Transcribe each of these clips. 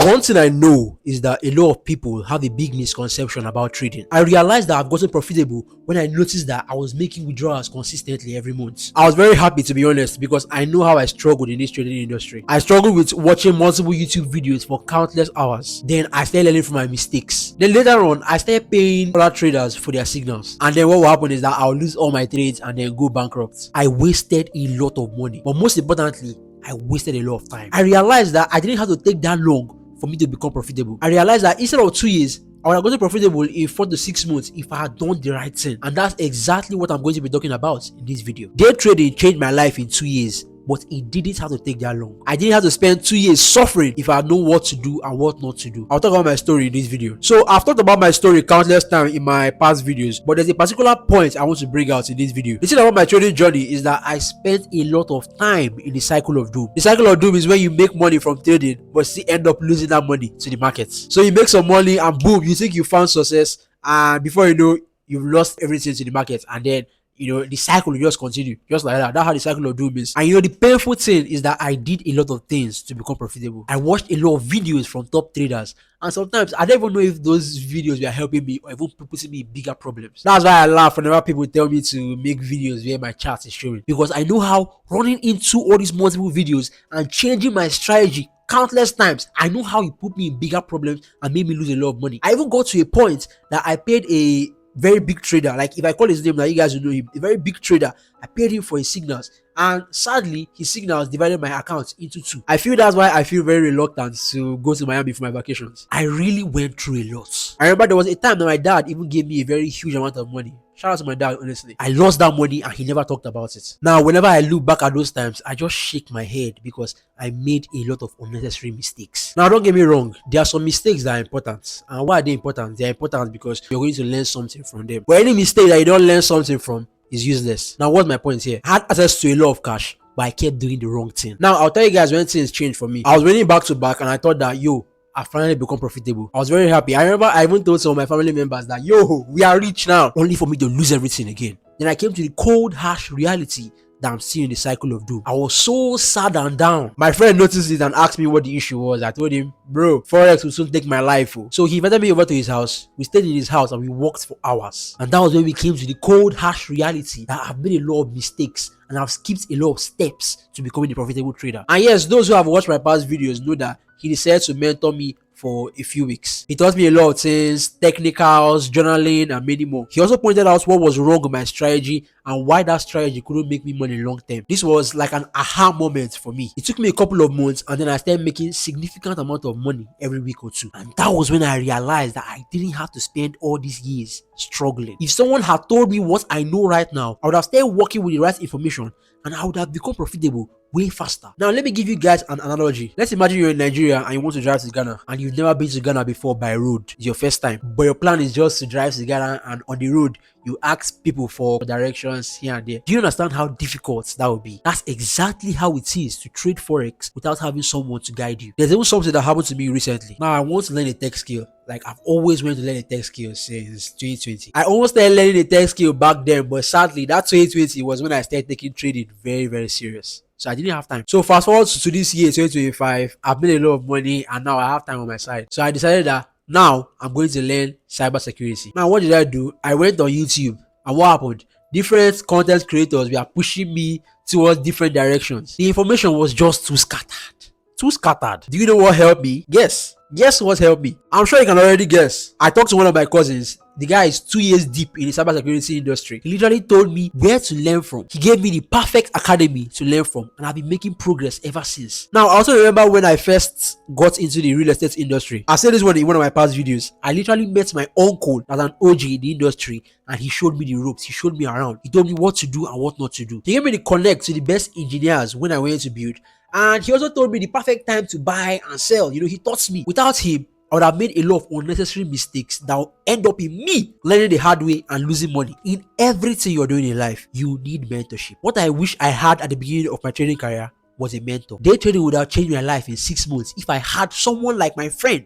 One thing I know is that a lot of people have a big misconception about trading. I realized that I've gotten profitable when I noticed that I was making withdrawals consistently every month. I was very happy, to be honest, because I know how I struggled in this trading industry. I struggled with watching multiple YouTube videos for countless hours. Then I started learning from my mistakes. Then later on, I started paying other traders for their signals. And then what will happen is that I'll lose all my trades and then go bankrupt. I wasted a lot of money. But most importantly, I wasted a lot of time. I realized that I didn't have to take that long for me to become profitable. I realized that instead of 2 years, I would have gotten profitable in 4 to 6 months if I had done the right thing. And that's exactly what I'm going to be talking about in this video. Day trading changed my life in 2 years, but it didn't have to take that long. I didn't have to spend 2 years suffering if I know what to do and what not to do. I'll talk about my story in this video. So I've talked about my story countless times in my past videos, but there's a particular point I want to bring out in this video. The thing about my trading journey is that I spent a lot of time in the cycle of doom. The cycle of doom is when you make money from trading but still end up losing that money to the markets. So you make some money and boom, you think you found success, and before you know, you've lost everything to the market, and then the cycle will just continue, just like that. That's how the cycle of doom is. And the painful thing is that I did a lot of things to become profitable. I watched a lot of videos from top traders, and sometimes I don't even know if those videos were helping me or even putting me in bigger problems. That's why I laugh whenever people tell me to make videos where my chart is showing, because I know how running into all these multiple videos and changing my strategy countless times, I know how it put me in bigger problems and made me lose a lot of money. I even got to a point that I paid a very big trader, like if I call his name now, you guys will know him, a very big trader. I paid him for his signals, and sadly his signals divided my account into 2. I feel that's why I feel very reluctant to go to Miami for my vacations. I really went through a lot. I remember there was a time that my dad even gave me a very huge amount of money. Shout out to my dad, honestly. I lost that money and he never talked about it. Now, whenever I look back at those times, I just shake my head because I made a lot of unnecessary mistakes. Now, don't get me wrong. There are some mistakes that are important. And why are they important? They are important because you're going to learn something from them. But any mistake that you don't learn something from is useless. Now, what's my point here? I had access to a lot of cash, but I kept doing the wrong thing. Now, I'll tell you guys when things changed for me. I was running back to back and I thought that, I finally become profitable. I was very happy. I remember I even told some of my family members that, we are rich now, only for me to lose everything again. Then I came to the cold, harsh reality that I'm still in the cycle of doom. I was so sad and down. My friend noticed it and asked me what the issue was. I told him, bro, Forex will soon take my life. So he invited me over to his house. We stayed in his house and we walked for hours. And that was when we came to the cold, harsh reality that I've made a lot of mistakes and I've skipped a lot of steps to becoming a profitable trader. And yes, those who have watched my past videos know that he decided to mentor me for a few weeks. He taught me a lot of things, technicals, journaling, and many more. He also pointed out what was wrong with my strategy and why that strategy couldn't make me money long term. This was like an aha moment for me. It took me a couple of months and then I started making significant amount of money every week or two. And that was when I realized that I didn't have to spend all these years struggling. If someone had told me what I know right now, I would have started working with the right information and I would have become profitable way faster. Now, let me give you guys an analogy. Let's imagine you're in Nigeria and you want to drive to Ghana and you've never been to Ghana before by road. It's your first time, but your plan is just to drive to Ghana, and on the road you ask people for directions here and there. Do you understand how difficult that would be? That's exactly how it is to trade Forex without having someone to guide you. There's even something that happened to me recently. Now, I want to learn a tech skill. Like, I've always wanted to learn a tech skill since 2020. I almost started learning a tech skill back then, but sadly that 2020 was when I started taking trading very, very serious. So I didn't have time. So fast forward to this year, 2025, I've made a lot of money and now I have time on my side. So I decided that now I'm going to learn cybersecurity. Now, what did I do? I went on YouTube, and what happened? Different content creators were pushing me towards different directions. The information was just too scattered. Too scattered. Do you know what helped me? Guess what helped me? I'm sure you can already guess. I talked to one of my cousins. The guy is 2 years deep in the cybersecurity industry. He literally told me where to learn from. He gave me the perfect academy to learn from, and I've been making progress ever since. Now, I also remember when I first got into the real estate industry. I said this one in one of my past videos. I literally met my uncle as an OG in the industry, and he showed me the ropes. He showed me around. He told me what to do and what not to do. He gave me the connect to the best engineers when I went to build. And he also told me the perfect time to buy and sell. He taught me. Without him, I would have made a lot of unnecessary mistakes that will end up in me learning the hard way and losing money. In everything you're doing in life, you need mentorship. What I wish I had at the beginning of my trading career was a mentor. Day trading would have changed my life in 6 months if I had someone like my friend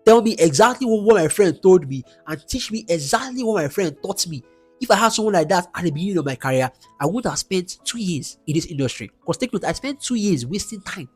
tell me exactly what my friend told me and teach me exactly what my friend taught me. If I had someone like that at the beginning of my career, I would have spent 2 years in this industry. Because take note, I spent 2 years wasting time.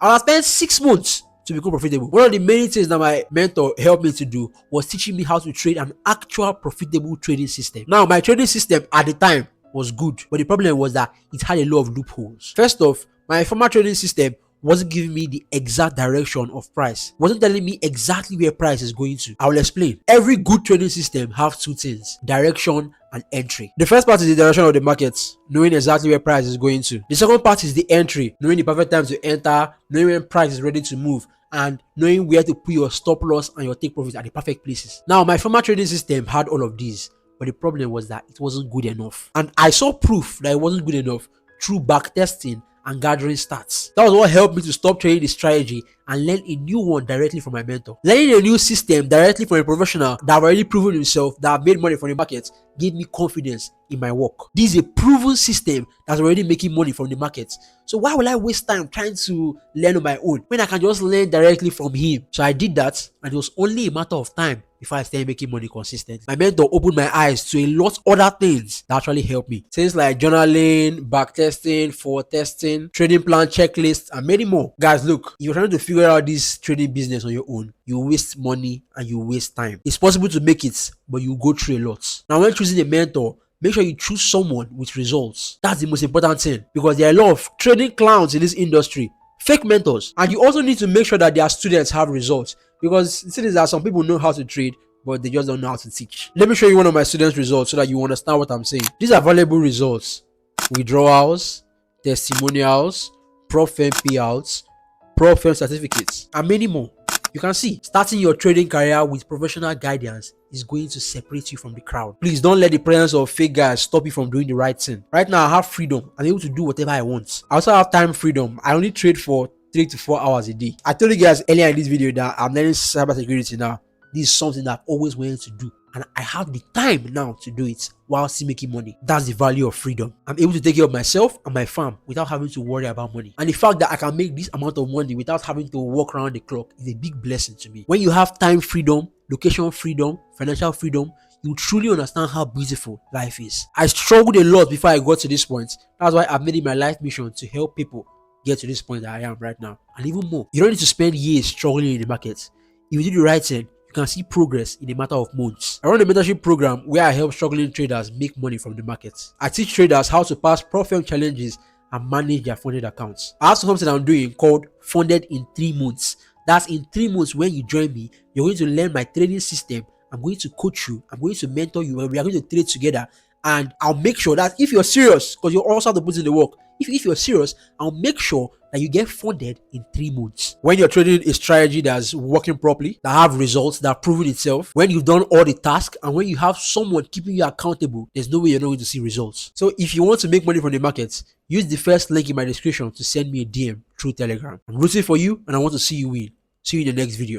I would have spent 6 months to become profitable. One of the many things that my mentor helped me to do was teaching me how to trade an actual profitable trading system. Now, my trading system at the time was good, but the problem was that it had a lot of loopholes. First off, my former trading system wasn't giving me the exact direction of price, wasn't telling me exactly where price is going to. I will explain. Every good trading system have two things: direction and entry. The first part is the direction of the market, knowing exactly where price is going to. The second part is the entry, knowing the perfect time to enter, knowing when price is ready to move, and knowing where to put your stop loss and your take profits at the perfect places. Now, my former trading system had all of these, but the problem was that it wasn't good enough. And I saw proof that it wasn't good enough through back testing and gathering stats. That was what helped me to stop trading the strategy and learn a new one directly from my mentor. Learning a new system directly from a professional that have already proven himself, that have made money from the market, gave me confidence in my work. This is a proven system that's already making money from the market. So why will I waste time trying to learn on my own when I can just learn directly from him? So I did that, and it was only a matter of time before I started making money consistently. My mentor opened my eyes to a lot of other things that actually helped me. Things like journaling, backtesting, forward testing, trading plan checklists, and many more. Guys, look, if you're trying to figure out this trading business on your own, you waste money and you waste time. It's possible to make it, but you go through a lot. Now, when choosing a mentor, make sure you choose someone with results. That's the most important thing, because there are a lot of trading clowns in this industry, fake mentors, and you also need to make sure that their students have results, because the thing is that some people know how to trade, but they just don't know how to teach. Let me show you one of my students' results so that you understand what I'm saying. These are valuable results: withdrawals, testimonials, prop firm payouts, prop firm certificates, and many more. You can see, starting your trading career with professional guidance is going to separate you from the crowd. Please don't let the presence of fake guys stop you from doing the right thing. Right now, I have freedom. I'm able to do whatever I want. I also have time freedom. I only trade for 3 to 4 hours a day. I told you guys earlier in this video that I'm learning cybersecurity now. This is something that I've always wanted to do, and I have the time now to do it while still making money. That's the value of freedom. I'm able to take care of myself and my farm without having to worry about money. And the fact that I can make this amount of money without having to walk around the clock is a big blessing to me. When you have time freedom, location freedom, financial freedom, you truly understand how beautiful life is. I struggled a lot before I got to this point. That's why I've made it my life mission to help people get to this point that I am right now, and even more. You don't need to spend years struggling in the market. If you do the right thing, you can see progress in a matter of months. I run a mentorship program where I help struggling traders make money from the market. I teach traders how to pass profit challenges and manage their funded accounts. I have something I'm doing called Funded in 3 months. That's in 3 months. When you join me, you're going to learn my trading system. I'm going to coach you. I'm going to mentor you, and we are going to trade together. And I'll make sure that if you're serious, because you also have to put in the work, if you're serious, I'll make sure that you get funded in 3 months. When you're trading a strategy that's working properly, that have results, that have proven itself, when you've done all the tasks, and when you have someone keeping you accountable, there's no way you're not going to see results. So if you want to make money from the markets, use the first link in my description to send me a DM through Telegram. I'm rooting for you, and I want to see you win. See you in the next video.